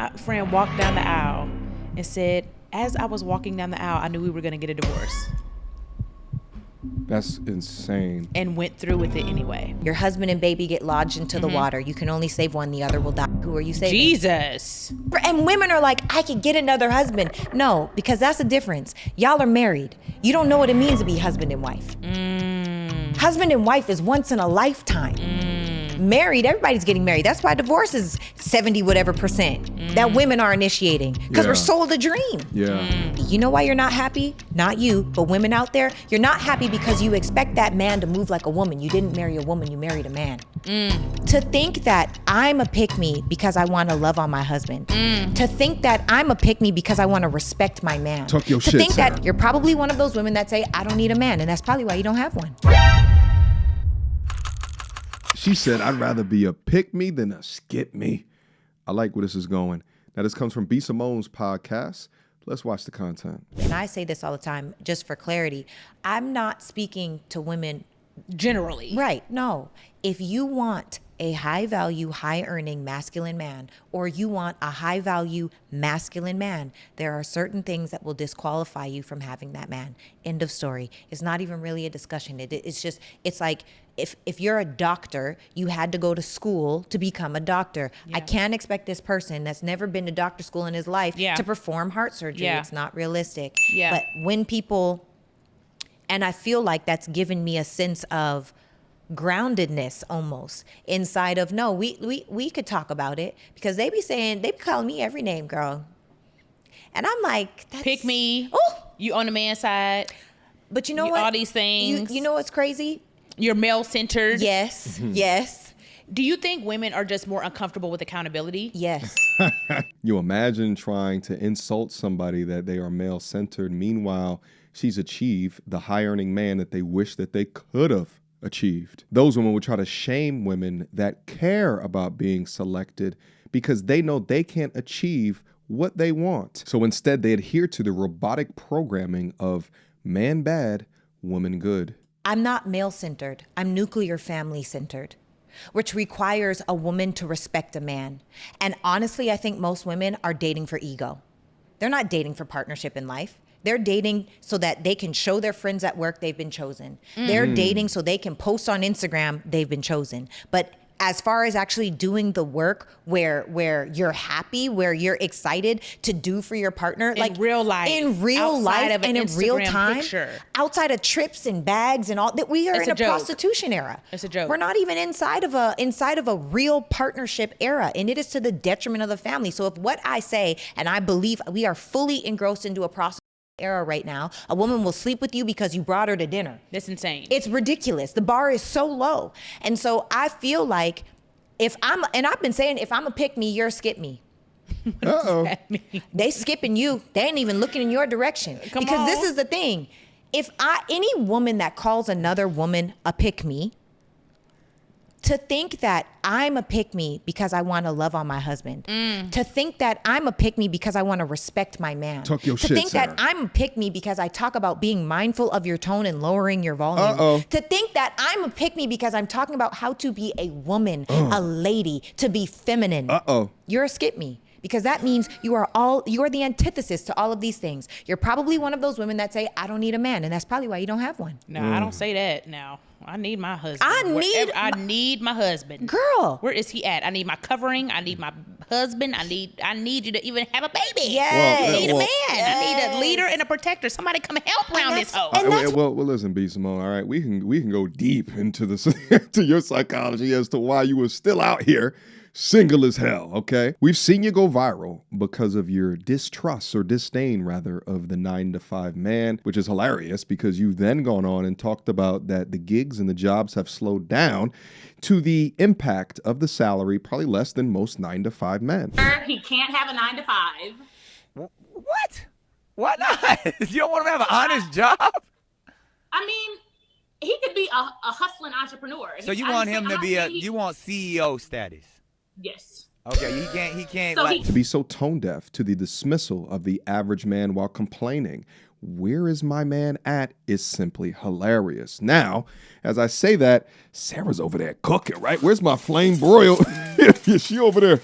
my friend walked down the aisle and said, as I was walking down the aisle, I knew we were going to get a divorce. That's insane. And went through with it anyway. Your husband and baby get lodged into the water. You can only save one, the other will die. Who are you saving? Jesus. And women are like, I could get another husband. No, because that's the difference. Y'all are married. You don't know what it means to be husband and wife. Husband and wife is once in a lifetime. Married, everybody's getting married. That's why divorce is 70 whatever percent that women are initiating, because we're sold a dream. You know why you're not happy? Not you, but women out there. You're not happy because you expect that man to move like a woman. You didn't marry a woman, you married a man. To think that I'm a pick-me because I want to love on my husband. To think that I'm a pick-me because I want to respect my man. Talk your to shit, think Sarah. that you're probably one of those women that say, I don't need a man, and that's probably why you don't have one. She said, I'd rather be a pick me than a skip me. I like where this is going. Now, this comes from B. Simone's podcast. Let's watch the content. And I say this all the time, just for clarity. I'm not speaking to women Generally. right. No. If you want a high value, high earning masculine man, or you want a high value masculine man, there are certain things that will disqualify you from having that man. End of story. It's not even really a discussion. It's like if you're a doctor, you had to go to school to become a doctor. I can't expect this person that's never been to doctor school in his life to perform heart surgery. It's not realistic. But when people, and I feel like that's given me a sense of groundedness almost inside of, no, we could talk about it, because they be calling me every name, girl. And I'm like, Pick me. Oh, You on the man side. but you know what? All these things. You know what's crazy? You're male-centered. Yes, yes, Do you think women are just more uncomfortable with accountability? yes. You imagine trying to insult somebody that they are male-centered. Meanwhile, she's achieved the high-earning man that they wish that they could have achieved. Those women would try to shame women that care about being selected because they know they can't achieve what they want. So instead, they adhere to the robotic programming of man bad, woman good. I'm not male-centered. I'm nuclear family-centered, which requires a woman to respect a man. And honestly, I think most women are dating for ego. They're not dating for partnership in life. They're dating so that they can show their friends at work they've been chosen. They're dating so they can post on Instagram they've been chosen. But as far as actually doing the work where you're happy, where you're excited to do for your partner, In real life, in real outside life of an and in real Instagram time, picture. outside of trips and bags and all that, we are It's in a a joke. prostitution era. It's a joke. We're not even inside of a real partnership era, and it is to the detriment of the family. So if what I say, and I believe we are fully engrossed into a prostitution era right now, a woman will sleep with you because you brought her to dinner. That's insane. It's ridiculous. The bar is so low. And so I feel like I've been saying, if I'm a pick me, you're a skip me. Uh-oh. They skipping you. They ain't even looking in your direction. Come Because on. this is the thing. Any woman that calls another woman a pick me, to think that I'm a pick me because I want to love on my husband, to think that I'm a pick me because I want to respect my man, Talk your to shit, think Sarah. that I'm a pick me because I talk about being mindful of your tone and lowering your volume, to think that I'm a pick me because I'm talking about how to be a woman, a lady, to be feminine. You're a skip me. Because that means you are the antithesis to all of these things. You're probably one of those women that say, I don't need a man. And that's probably why you don't have one. No, I don't say that now. I need my husband. I need my husband. Girl. Where is he at? I need my covering. I need my husband. I need you to even have a baby. Yes. I need a man. I need a leader and a protector. Somebody come and help around this hoe. Well, listen, B. Simone. All right, we can go deep into to your psychology as to why you were still out here single as hell, okay? We've seen you go viral because of your distrust or disdain, rather, of the 9-to-5 man, which is hilarious because you've then gone on and talked about that the gigs and the jobs have slowed down to the impact of the salary, probably less than most 9-to-5 men. He can't have a 9-to-5. What? Why not? You don't want him to have an honest job? I mean, he could be a hustling entrepreneur. So you want him to be you want CEO status? Yes. Okay, he can't So like To be so tone deaf to the dismissal of the average man while complaining, where is my man at, is simply hilarious. Now, as I say that, Sarah's over there cooking, right? Where's my flame broiled? She over there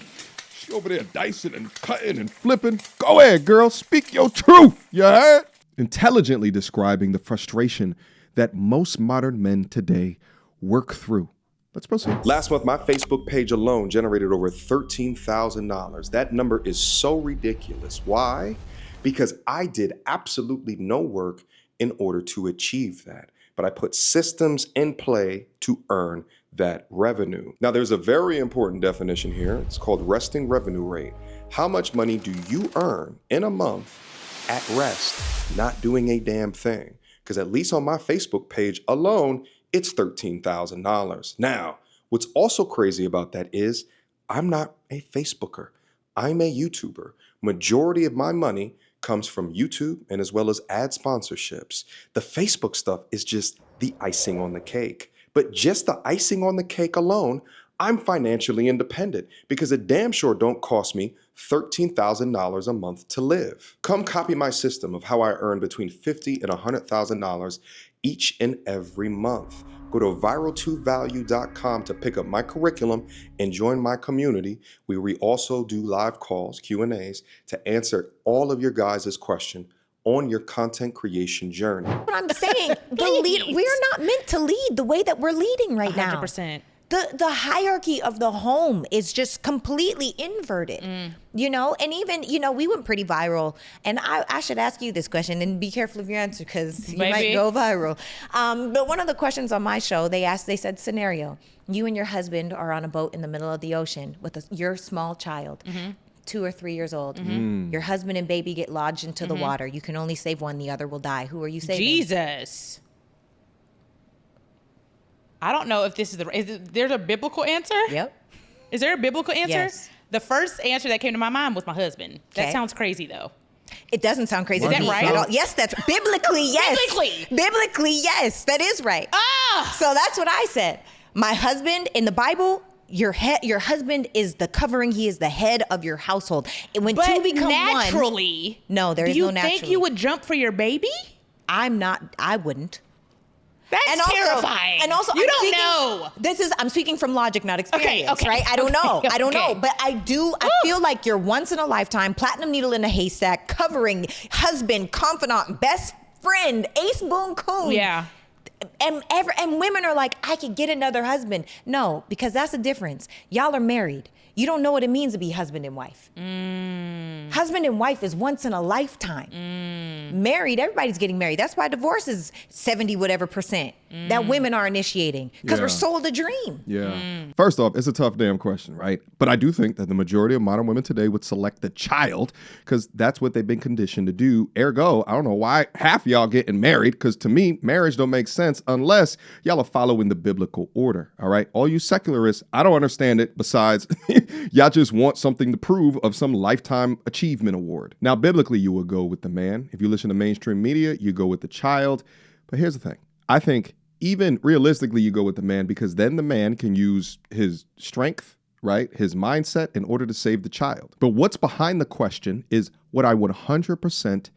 She over there dicing and cutting and flipping. Go ahead, girl. Speak your truth. You heard? Intelligently describing the frustration that most modern men today work through. Let's proceed. Last month, my Facebook page alone generated over $13,000. That number is so ridiculous. Why? Because I did absolutely no work in order to achieve that. But I put systems in play to earn that revenue. Now, there's a very important definition here. It's called resting revenue rate. How much money do you earn in a month at rest, not doing a damn thing? Because at least on my Facebook page alone, it's $13,000. Now, what's also crazy about that is I'm not a Facebooker. I'm a YouTuber. Majority of my money comes from YouTube and as well as ad sponsorships. The Facebook stuff is just the icing on the cake. But just the icing on the cake alone, I'm financially independent because it damn sure don't cost me $13,000 a month to live. Come copy my system of how I earn between $50,000 and $100,000 each and every month. Go to viral2value.com to pick up my curriculum and join my community where we also do live calls, Q&As, to answer all of your guys' questions on your content creation journey. But I'm saying, we're not meant to lead the way that we're leading right now. 100%. The hierarchy of the home is just completely inverted, you know? And even, you know, we went pretty viral. And I should ask you this question and be careful of your answer because you might go viral. But one of the questions on my show, they said, scenario, you and your husband are on a boat in the middle of the ocean with your small child. 2 or 3 years old. Your husband and baby get lodged into the water. You can only save one, the other will die. Who are you saving? Jesus. I don't know if this is there's a biblical answer? Yep. Is there a biblical answer? Yes. The first answer that came to my mind was my husband. That Okay. sounds crazy though. It doesn't sound crazy Is to that me right? at all. Yes, that's biblically, yes. Biblically, yes. That is right. So that's what I said. My husband in the Bible, your husband is the covering. He is the head of your household. And when two become naturally, one, no, there is no naturally. Do you think you would jump for your baby? I wouldn't. That's terrifying. And also, you don't know. I'm speaking from logic, not experience, Okay. right? I don't know. Okay. I don't know. But I feel like you're once in a lifetime, platinum needle in a haystack, covering husband, confidant, best friend, ace boon coon. Yeah. And women are like, I could get another husband. No, because that's the difference. Y'all are married. You don't know what it means to be husband and wife. Husband and wife is once in a lifetime. Married, everybody's getting married. That's why divorce is 70 whatever percent that women are initiating because we're sold a dream. Yeah. First off, it's a tough damn question, right? But I do think that the majority of modern women today would select the child because that's what they've been conditioned to do. Ergo, I don't know why half y'all getting married because to me, marriage don't make sense unless y'all are following the biblical order, all right? All you secularists, I don't understand it besides y'all just want something to prove of some lifetime achievement award. Now, biblically, you would go with the man. If you listen to mainstream media, you go with the child. But here's the thing. I think even realistically, you go with the man because then the man can use his strength, right? His mindset in order to save the child. But what's behind the question is what I would 100%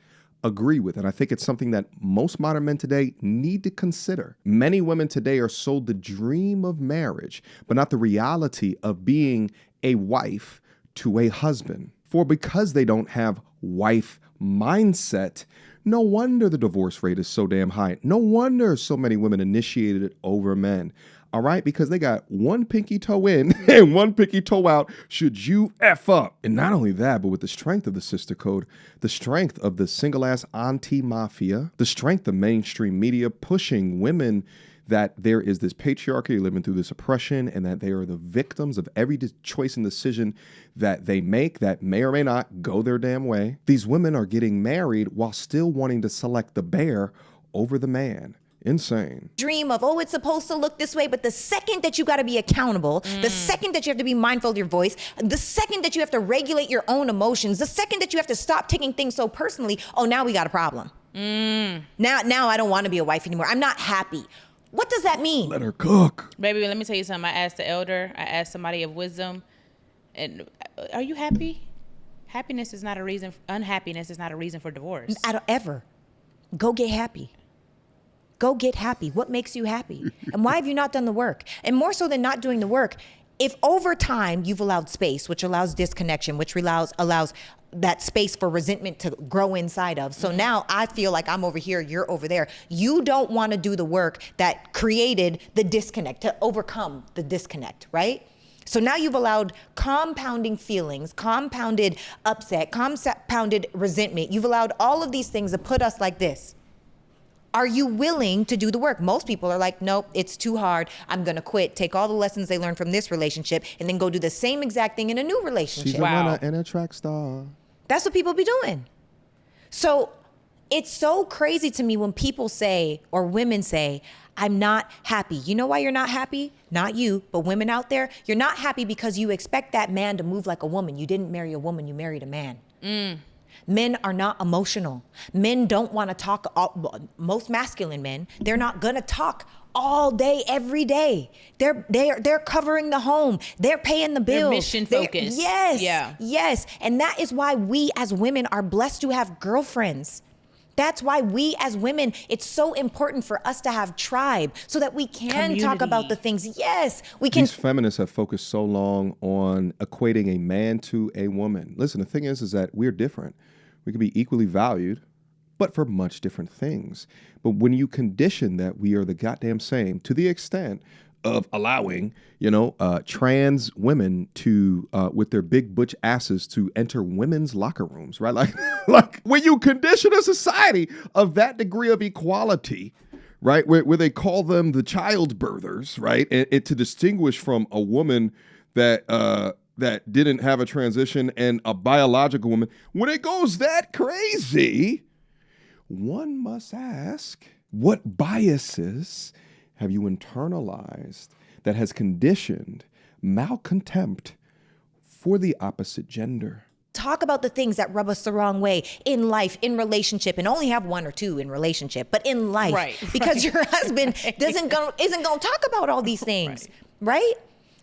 agree with. And I think it's something that most modern men today need to consider. Many women today are sold the dream of marriage, but not the reality of being a wife to a husband. For because they don't have wife mindset, no wonder the divorce rate is so damn high. No wonder so many women initiated it over men. All right, because they got one pinky toe in and one pinky toe out should you F up. And not only that, but with the strength of the sister code, the strength of the single-ass auntie mafia, the strength of mainstream media pushing women that there is this patriarchy living through this oppression and that they are the victims of every choice and decision that they make that may or may not go their damn way. These women are getting married while still wanting to select the bear over the man. Insane. Dream of, it's supposed to look this way, but the second that you got to be accountable, the second that you have to be mindful of your voice, the second that you have to regulate your own emotions, the second that you have to stop taking things so personally, now we got a problem. Now I don't want to be a wife anymore. I'm not happy. What does that mean? Let her cook. Baby, let me tell you something. I asked the elder, I asked somebody of wisdom, and are you happy? Unhappiness is not a reason for divorce. I don't ever. Go get happy. Go get happy. What makes you happy? And why have you not done the work? And more so than not doing the work, if over time you've allowed space, which allows disconnection, which allows that space for resentment to grow inside of. So now I feel like I'm over here, you're over there. You don't want to do the work that created the disconnect, to overcome the disconnect, right? So now you've allowed compounding feelings, compounded upset, compounded resentment. You've allowed all of these things to put us like this. Are you willing to do the work? Most people are like, nope, it's too hard. I'm going to quit, take all the lessons they learned from this relationship, and then go do the same exact thing in a new relationship. She's a runner and a track star. That's what people be doing. So it's so crazy to me when people say, or women say, I'm not happy. You know why you're not happy? Not you, but women out there. You're not happy because you expect that man to move like a woman. You didn't marry a woman, you married a man. Men are not emotional. Men don't want to talk, most masculine men, they're not gonna talk all day, every day. They're covering the home. They're paying the bills. They're mission focused. Yes. Yeah. Yes. And that is why we as women are blessed to have girlfriends. That's why we as women, it's so important for us to have tribe so that we can talk about the things. Yes, we can. These feminists have focused so long on equating a man to a woman. Listen, the thing is that we're different. We can be equally valued, but for much different things. But when you condition that we are the goddamn same, to the extent of allowing, trans women to, with their big butch asses, to enter women's locker rooms, right? Like when you condition a society of that degree of equality, right, where they call them the child birthers, right, and to distinguish from a woman that didn't have a transition and a biological woman, when it goes that crazy, one must ask, what biases have you internalized that has conditioned malcontempt for the opposite gender? Talk about the things that rub us the wrong way in life, in relationship, and only have one or two in relationship, but in life, right, because your husband isn't going to talk about all these things, right?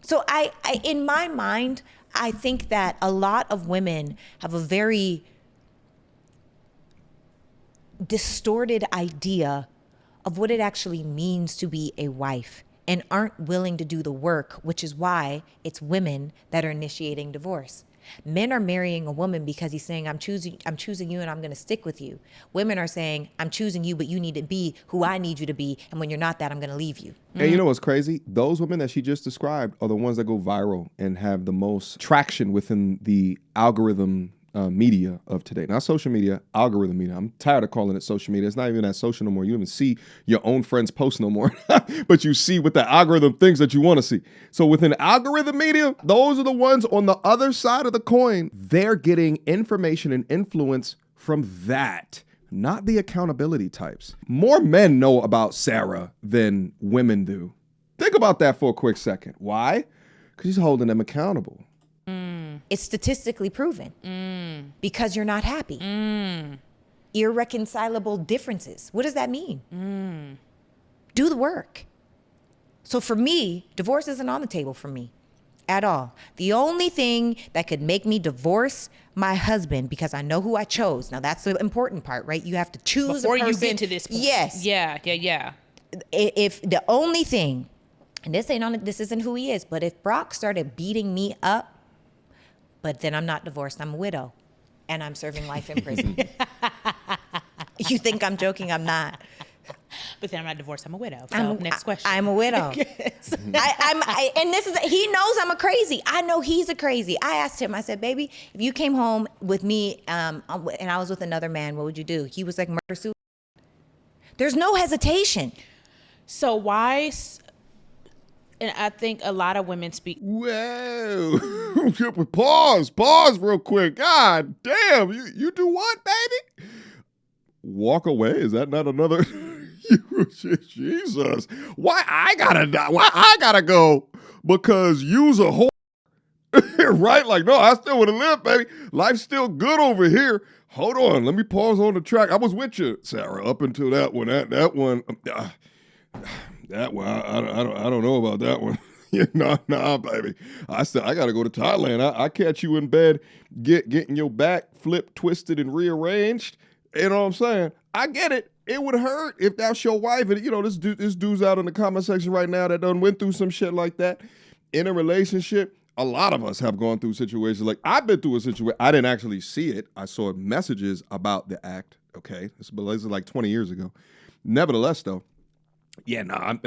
So I, in my mind, I think that a lot of women have a very distorted idea of what it actually means to be a wife and aren't willing to do the work, which is why it's women that are initiating divorce. Men are marrying a woman because he's saying, I'm choosing you and I'm going to stick with you. Women are saying, I'm choosing you, but you need to be who I need you to be. And when you're not that, I'm going to leave you. And you know what's crazy? Those women that she just described are the ones that go viral and have the most traction within the algorithm media of today. Not social media, algorithm media. I'm tired of calling it social media. It's not even that social no more. You don't even see your own friends post no more, but you see what the algorithm thinks that you want to see. So within algorithm media, those are the ones on the other side of the coin. They're getting information and influence from that, not the accountability types. More men know about Sarah than women do. Think about that for a quick second. Why? Because he's holding them accountable. It's statistically proven because you're not happy. Irreconcilable differences. What does that mean? Do the work. So for me, divorce isn't on the table for me at all. The only thing that could make me divorce my husband, because I know who I chose. Now that's the important part, right? You have to choose before a person. you've been to this point. Yes. Yeah. If the only thing, and this isn't who he is, but if Brock started beating me up, but then I'm not divorced, I'm a widow, and I'm serving life in prison. You think I'm joking? I'm not. But then I'm not divorced, I'm a widow. So next question. I'm a widow. And this is, he knows I'm a crazy. I know he's a crazy. I asked him, I said, baby, if you came home with me and I was with another man, what would you do? He was like, murder, suicide. There's no hesitation. So why... And I think a lot of women speak. Whoa. Pause real quick. God damn. You do what, baby? Walk away? Is that not another? Jesus. Why I gotta die? Why I gotta go? Because you's a whore. Right? Like, no, I still would have lived, baby. Life's still good over here. Hold on. Let me pause on the track. I was with you, Sarah, up until that one. That one. That one, I don't know about that one. Nah, baby. I gotta go to Thailand. I catch you in bed, getting your back flipped, twisted, and rearranged. You know what I'm saying? I get it. It would hurt if that's your wife. And this dude's out in the comment section right now that done went through some shit like that. in a relationship, a lot of us have gone through situations like I've been through a situation. I didn't actually see it. I saw messages about the act. Okay, this is like 20 years ago. Nevertheless, though, yeah, I'm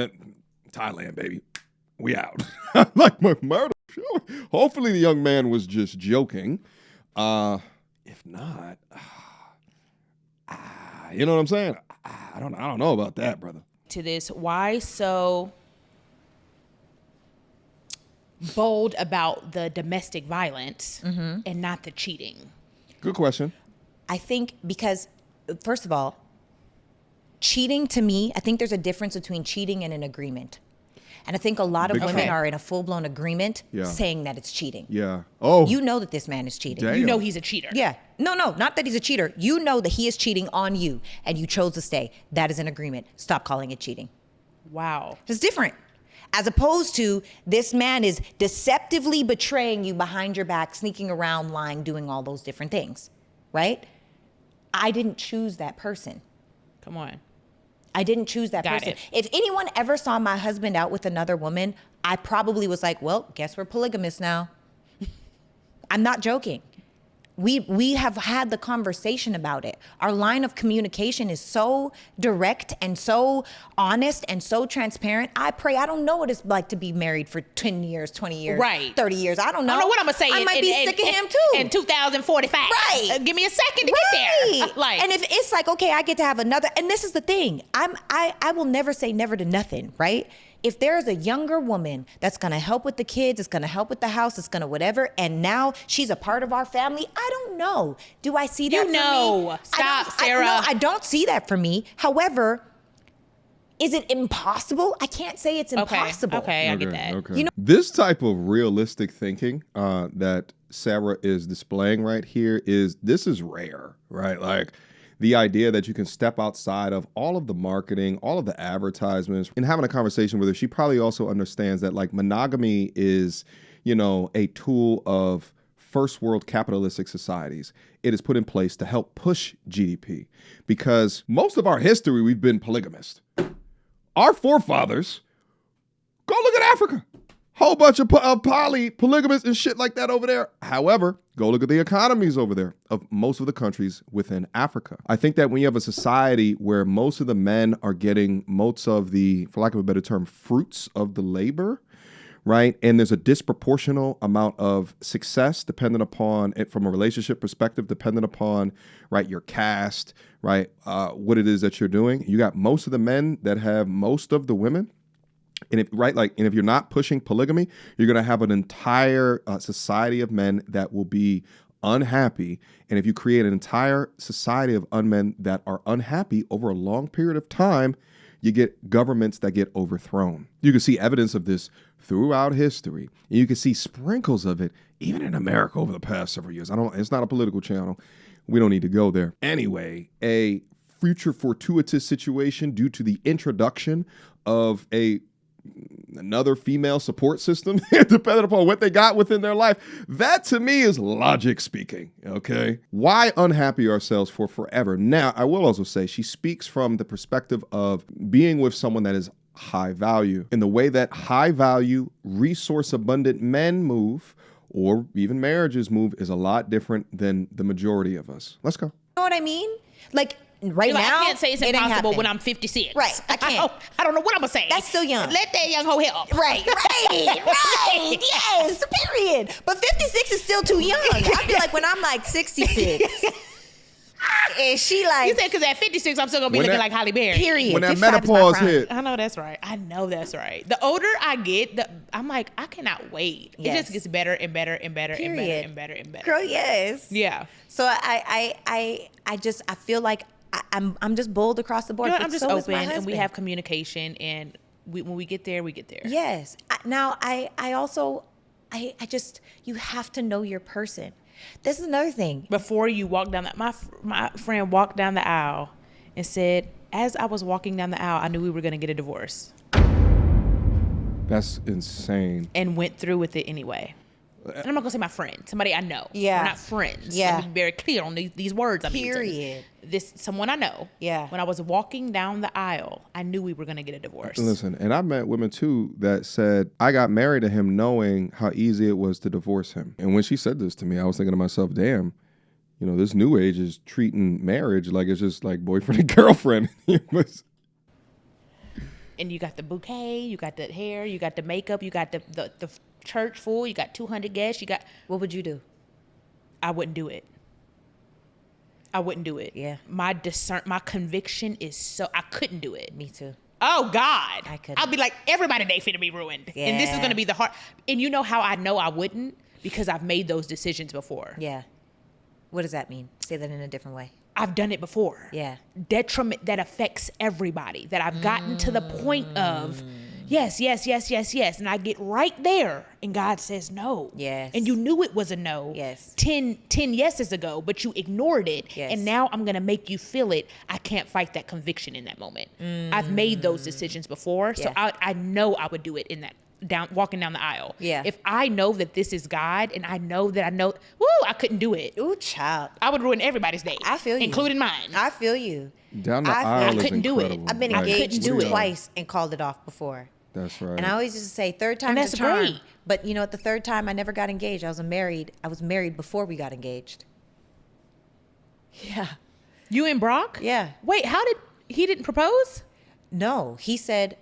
Thailand, baby. We out. Like my murder. Hopefully, the young man was just joking. If not, you know what I'm saying? I don't know about that, brother. To this, why so bold about the domestic violence and not the cheating? Good question. I think because, first of all, cheating to me, I think there's a difference between cheating and an agreement. And I think a lot of Big women time. are in a full-blown agreement Yeah. saying that it's cheating. Yeah. Oh. You know that this man is cheating. Damn. You know he's a cheater. Yeah. No, not that he's a cheater. You know that he is cheating on you and you chose to stay. That is an agreement. Stop calling it cheating. Wow. It's different. As opposed to this man is deceptively betraying you behind your back, sneaking around, lying, doing all those different things, right? I didn't choose that person. Come on. I didn't choose that Got person. it. If anyone ever saw my husband out with another woman, I probably was like, well, guess we're polygamous now. I'm not joking. We have had the conversation about it. Our line of communication is so direct and so honest and so transparent. I don't know what it's like to be married for 10 years, 20 years, Right. 30 years. I don't know. I don't know what I'm gonna say. I might be sick of him too. In 2045. Right. Give me a second to get there. Like, and if it's like, okay, I get to have another, and this is the thing, I will never say never to nothing, right? If there is a younger woman that's gonna help with the kids, it's gonna help with the house, it's gonna whatever, and now she's a part of our family, I don't know. Do I see that You for know. me? Stop, Sarah. I don't see that for me. However, is it impossible? I can't say it's impossible. Okay, I get that. Okay. You know- This type of realistic thinking that Sarah is displaying right here is rare, right? Like the idea that you can step outside of all of the marketing, all of the advertisements, and having a conversation with her. She probably also understands that like monogamy is, a tool of first world capitalistic societies. It is put in place to help push GDP because most of our history, we've been polygamist. Our forefathers, go look at Africa. Whole bunch of polygamists and shit like that over there. However, go look at the economies over there of most of the countries within Africa. I think that when you have a society where most of the men are getting most of the, for lack of a better term, fruits of the labor, right? And there's a disproportional amount of success dependent upon it from a relationship perspective, dependent upon, right, your caste, right, what it is that you're doing. You got most of the men that have most of the women. And if you're not pushing polygamy, you're going to have an entire society of men that will be unhappy. And if you create an entire society of men that are unhappy over a long period of time, you get governments that get overthrown. You can see evidence of this throughout history. And you can see sprinkles of it even in America over the past several years. It's not a political channel. We don't need to go there. Anyway, a future fortuitous situation due to the introduction of another female support system, depending upon what they got within their life. That to me is logic speaking, okay? Why unhappy ourselves for forever? Now, I will also say she speaks from the perspective of being with someone that is high value. In the way that high value, resource abundant men move, or even marriages move, is a lot different than the majority of us. Let's go. You know what I mean? Like, right You're like, now, I can't say it's it ain't impossible when happening. I'm 56. Right, I can't. I don't know what I'm gonna say. That's still young. Let that young hoe help. Right, yes, period. But 56 is still too young. I feel like when I'm like 66, and she like, You said because at 56 I'm still gonna be When looking that- like Halle Berry. period. When that 55 is my menopause prime. hit, I know that's right. The older I get, I'm like, I cannot wait. It Yes. just gets better and better and better and better Period. and better and better. Girl, yes. Yeah. So I feel like I'm just bold across the board. You know what? but I'm just so is my open and we husband. have communication and when we get there, we get there. Yes. I also you have to know your person. This is another thing. Before you walk down my friend walked down the aisle and said, as I was walking down the aisle, I knew we were going to get a divorce that's insane. and went through with it anyway. And I'm not gonna say my friend, somebody I know. Yeah. We're not friends. Yeah. Let me be very clear on these words I'm using. Period. This someone I know. Yeah. When I was walking down the aisle, I knew we were gonna get a divorce. Listen, and I met women too that said, I got married to him knowing how easy it was to divorce him. And when she said this to me, I was thinking to myself, damn, you know, this new age is treating marriage like it's just like boyfriend and girlfriend. And you got the bouquet, you got the hair, you got the makeup, you got the church full, you got 200 guests, you got. What would you do? I wouldn't do it. I wouldn't do it. Yeah. My conviction is so, I couldn't do it. Me too. Oh God. I couldn't. I'll be like, everybody day finna be ruined. And this is Yeah. gonna be the hard. And you know how I know I wouldn't? Because I've made those decisions before. Yeah. What does that mean? Say that in a different way. I've done it before. Yeah. Detriment that affects everybody. That I've gotten to the point of, yes. And I get right there and God says no. Yes. And you knew it was a no. Yes. 10 yeses ago, but you ignored it. Yes. And now I'm going to make you feel it. I can't fight that conviction in that moment. I've made those decisions before. So Yeah. I know I would do it in that. Walking down the aisle. Yeah. If I know that this is God and I know, I couldn't do it. Ooh, child. I would ruin everybody's day. I feel you. Including mine. I feel you. Down the I aisle is couldn't do it. incredible. I've been Like, engaged couldn't do it. twice and called it off before. That's right. And I always used to say third time's that's a charm. great. But you know what? The third time I never got engaged. I was married before we got engaged. Yeah. You and Brock? Yeah. Wait, he didn't propose? No, he said.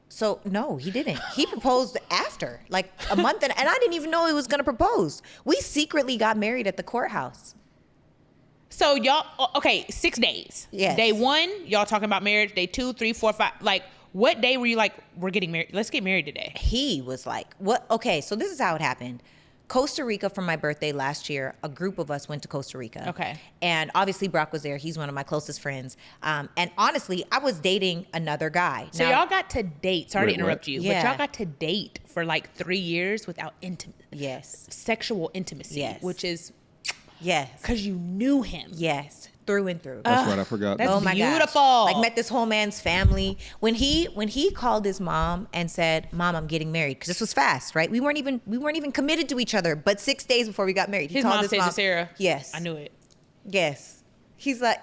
So no, he didn't. He proposed after, like a month, and I didn't even know he was gonna propose. We secretly got married at the courthouse. So y'all, okay, 6 days. Yes. Day 1, y'all talking about marriage. Day 2, 3, 4, 5. Like, what day were you like, we're getting married? Let's get married today. He was like, "What? Okay, so this is how it happened." Costa Rica for my birthday last year, a group of us went to Costa Rica. Okay. And obviously Brock was there. He's one of my closest friends. And honestly, I was dating another guy. So y'all got to date. Sorry Wait, to interrupt what? you, Yeah. but y'all got to date for like 3 years without Yes. sexual intimacy, Yes. which is Yes. because you knew him. Yes. Through and through. That's right. I forgot. That's Oh my beautiful. gosh. Like met this whole man's family. When he called his mom and said, "Mom, I'm getting married," because this was fast, right? We weren't even committed to each other. But 6 days before we got married, he His called mom his said mom. to Sarah. Yes. I knew it. Yes. He's like,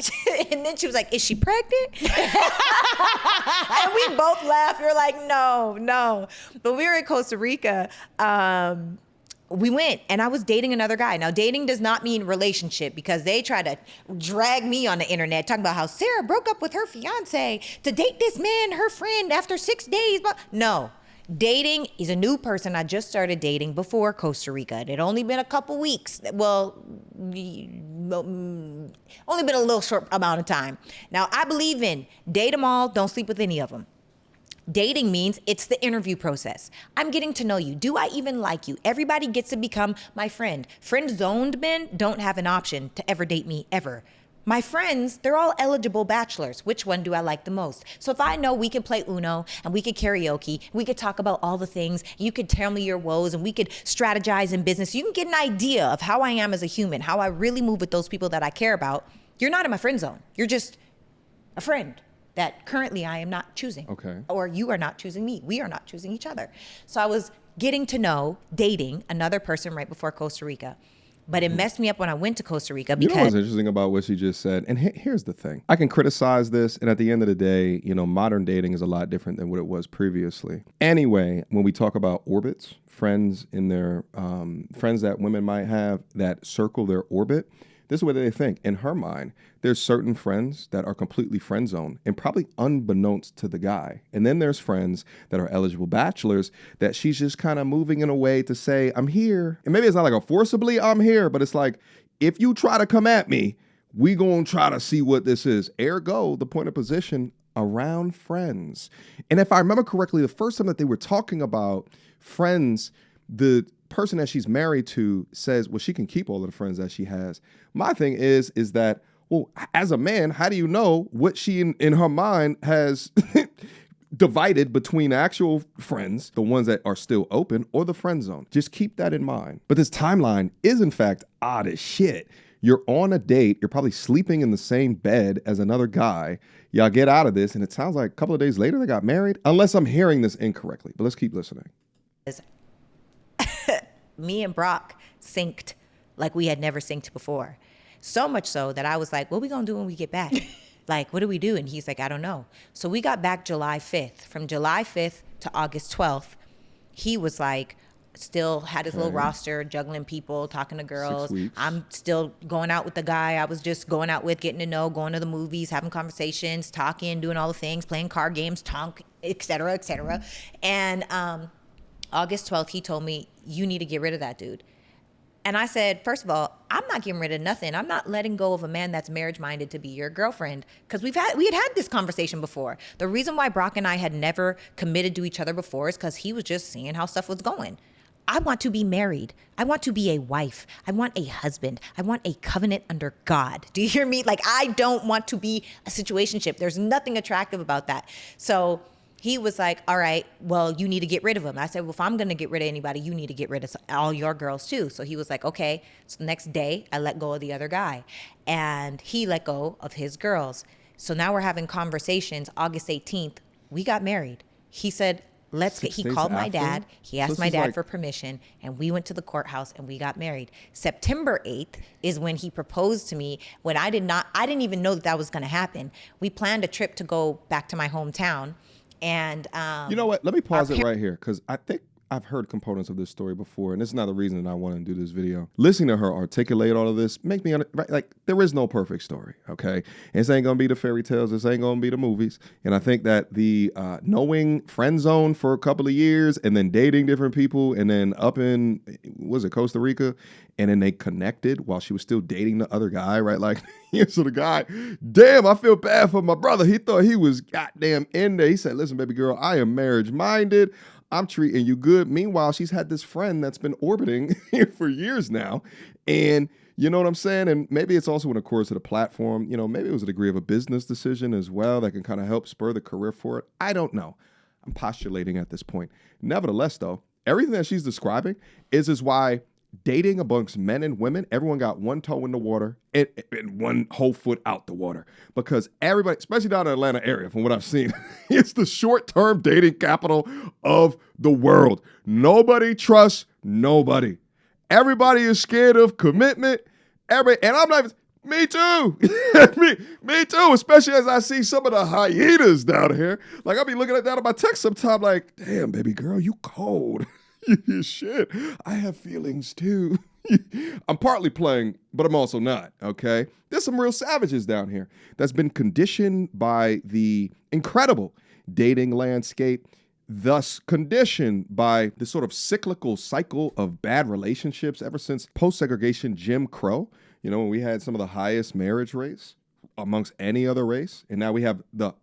and then she was like, "Is she pregnant?" And we both laughed. We were like, no. But we were in Costa Rica. We went, and I was dating another guy. Now, dating does not mean relationship, because they try to drag me on the internet talking about how Sarah broke up with her fiance to date this man, her friend, after 6 days. But no, dating is a new person. I just started dating before Costa Rica. It had only been a couple weeks. Well, only been a little short amount of time. Now, I believe in date them all, don't sleep with any of them. Dating means it's the interview process. I'm getting to know you. Do I even like you? Everybody gets to become my friend. Friend-zoned men don't have an option to ever date me, ever. My friends, they're all eligible bachelors. Which one do I like the most? So if I know we could play Uno and we could karaoke, we could talk about all the things, you could tell me your woes and we could strategize in business, you can get an idea of how I am as a human, how I really move with those people that I care about. You're not in my friend zone. You're just a friend that currently I am not choosing. Okay. Or you are not choosing me. We are not choosing each other. So I was getting to know, dating another person right before Costa Rica. But it messed me up when I went to Costa Rica You know what's because interesting about what she just said? And here's the thing. I can criticize this, and at the end of the day, you know, modern dating is a lot different than what it was previously. Anyway, when we talk about orbits, friends in their friends that women might have that circle their orbit, this is what they think. In her mind, there's certain friends that are completely friend zoned and probably unbeknownst to the guy. And then there's friends that are eligible bachelors that she's just kind of moving in a way to say, I'm here. And maybe it's not like a forcibly I'm here, but it's like, if you try to come at me, we gonna try to see what this is. Ergo, the point of position around friends. And if I remember correctly, the first time that they were talking about friends, the person that she's married to says, well, she can keep all of the friends that she has. My thing is that, well, as a man, how do you know what she in her mind has divided between actual friends, the ones that are still open, or the friend zone? Just keep that in mind. But this timeline is, in fact, odd as shit. You're on a date. You're probably sleeping in the same bed as another guy. Y'all get out of this, and it sounds like a couple of days later they got married, unless I'm hearing this incorrectly. But let's keep listening. me and Brock synced like we had never synced before. So much so that I was like, what are we going to do when we get back? Like, what do we do? And he's like, I don't know. So we got back July 5th. From July 5th to August 12th, he was like, still had his little roster, juggling people, talking to girls. I'm still going out with the guy I was just going out with, getting to know, going to the movies, having conversations, talking, doing all the things, playing card games, talk, et cetera, et cetera. And August 12th, he told me, you need to get rid of that dude. And I said, first of all, I'm not getting rid of nothing. I'm not letting go of a man that's marriage-minded to be your girlfriend, because we had had this conversation before. The reason why Brock and I had never committed to each other before is because he was just seeing how stuff was going. I want to be married. I want to be a wife. I want a husband. I want a covenant under God. Do you hear me? Like, I don't want to be a situationship. There's nothing attractive about that. So he was like, all right, well, you need to get rid of him. I said, well, if I'm going to get rid of anybody, you need to get rid of all your girls too. So he was like, okay. So the next day, I let go of the other guy. And he let go of his girls. So now we're having conversations. August 18th, we got married. He said, he called my dad. He asked my dad for permission, and we went to the courthouse and we got married. September 8th is when he proposed to me, when I didn't even know that was going to happen. We planned a trip to go back to my hometown. And you know what? Let me pause it right here, because I think I've heard components of this story before, and this is another reason that I want to do this video. Listening to her articulate all of this make me like, there is no perfect story, okay? This ain't gonna be the fairy tales. This ain't gonna be the movies. And I think that the knowing friend zone for a couple of years and then dating different people and then up in, was it Costa Rica? And then they connected while she was still dating the other guy, right? Like, so the guy, damn, I feel bad for my brother. He thought he was goddamn in there. He said, listen, baby girl, I am marriage minded. I'm treating you good. Meanwhile, she's had this friend that's been orbiting for years now. And you know what I'm saying? And maybe it's also in accordance to the platform. You know, maybe it was a degree of a business decision as well that can kind of help spur the career for it. I don't know. I'm postulating at this point. Nevertheless, though, everything that she's describing is why dating amongst men and women, everyone got one toe in the water and one whole foot out the water, because everybody, especially down in the Atlanta area, from what I've seen, it's the short-term dating capital of the world. Nobody trusts nobody. Everybody is scared of commitment. And I'm not, me too. me too, especially as I see some of the hyenas down here. Like, I'll be looking at that on my text sometime like, damn, baby girl, you cold. Shit, I have feelings too. I'm partly playing, but I'm also not, okay? There's some real savages down here that's been conditioned by the incredible dating landscape, thus conditioned by this sort of cyclical cycle of bad relationships ever since post-segregation Jim Crow, you know, when we had some of the highest marriage rates amongst any other race, and now we have the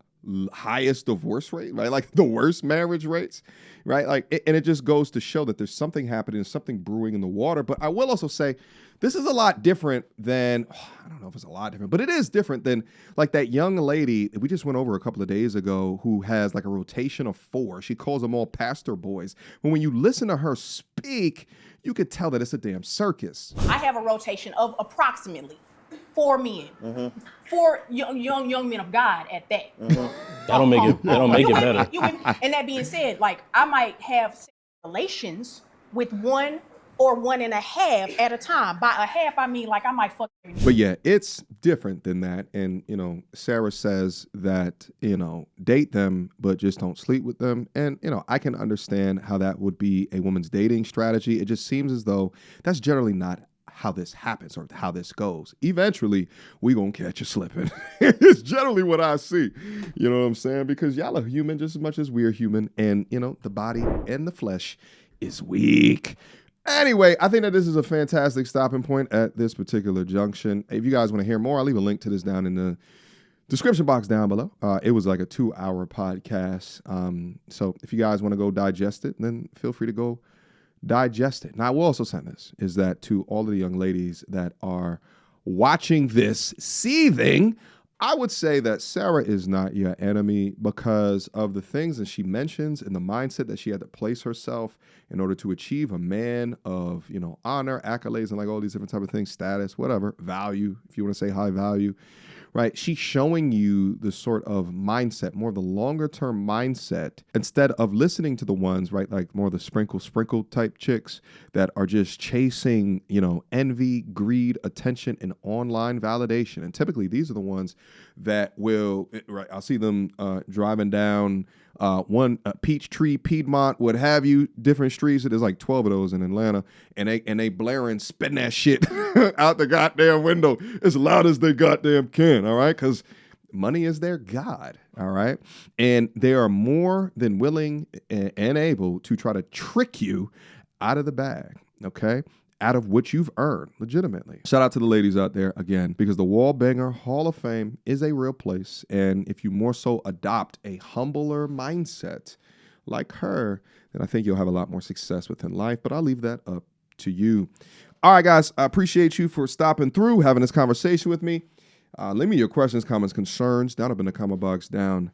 highest divorce rate, right? Like the worst marriage rates, right? Like, and it just goes to show that there's something happening, something brewing in the water. But I will also say this is a lot different than, I don't know if it's a lot different, but it is different than like that young lady we just went over a couple of days ago who has like a rotation of 4. She calls them all pastor boys. But when you listen to her speak, you could tell that it's a damn circus. I have a rotation of approximately 4 men, 4 young men of God at that. That don't make it better. And that being said, like, I might have relations with 1 or 1.5 at a time. By a half, I mean like I might fuck. But yeah, it's different than that. And, you know, Sarah says that, you know, date them, but just don't sleep with them. And, you know, I can understand how that would be a woman's dating strategy. It just seems as though that's generally not how this happens or how this goes. Eventually, we gonna catch you slipping. It's generally what I see. You know what I'm saying? Because y'all are human just as much as we're human. And, you know, the body and the flesh is weak. Anyway, I think that this is a fantastic stopping point at this particular junction. If you guys want to hear more, I'll leave a link to this down in the description box down below. It was like a 2-hour podcast. So if you guys want to go digest it, then feel free to go digest it. Now, I will also send this, is that to all of the young ladies that are watching this seething, I would say that Sarah is not your enemy because of the things that she mentions and the mindset that she had to place herself in order to achieve a man of, you know, honor, accolades, and like all these different type of things, status, whatever, value, if you want to say high value, right? She's showing you the sort of mindset, more of the longer term mindset, instead of listening to the ones, right, like more of the sprinkle type chicks that are just chasing, envy, greed, attention, and online validation. And typically these are the ones that will, right, I'll see them driving down one Peachtree, Piedmont, what have you, different streets. There's like 12 of those in Atlanta, and they blaring, spitting that shit out the goddamn window as loud as they goddamn can. All right, because money is their god. All right, and they are more than willing and able to try to trick you out of the bag. Okay. Out of what you've earned legitimately. Shout out to the ladies out there again, because the Wall Banger Hall of Fame is a real place. And if you more so adopt a humbler mindset like her, then I think you'll have a lot more success within life. But I'll leave that up to you. All right, guys, I appreciate you for stopping through, having this conversation with me. Leave me your questions, comments, concerns down up in the comment box down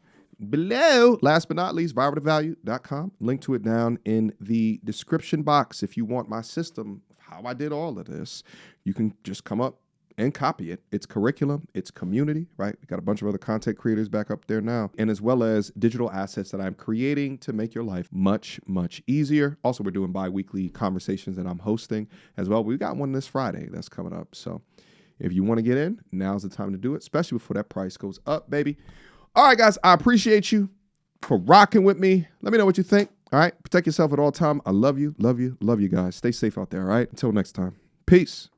below. Last but not least, viraltovalue.com. Link to it down in the description box. If you want my system, how I did all of this, you can just come up and copy it. It's curriculum, it's community, right? We got a bunch of other content creators back up there now, and as well as digital assets that I'm creating to make your life much, much easier. Also, we're doing bi-weekly conversations that I'm hosting as well. We got one this Friday that's coming up. So if you want to get in, now's the time to do it, especially before that price goes up, baby. All right, guys, I appreciate you for rocking with me. Let me know what you think. All right. Protect yourself at all time. I love you, love you, love you guys. Stay safe out there. All right. Until next time. Peace.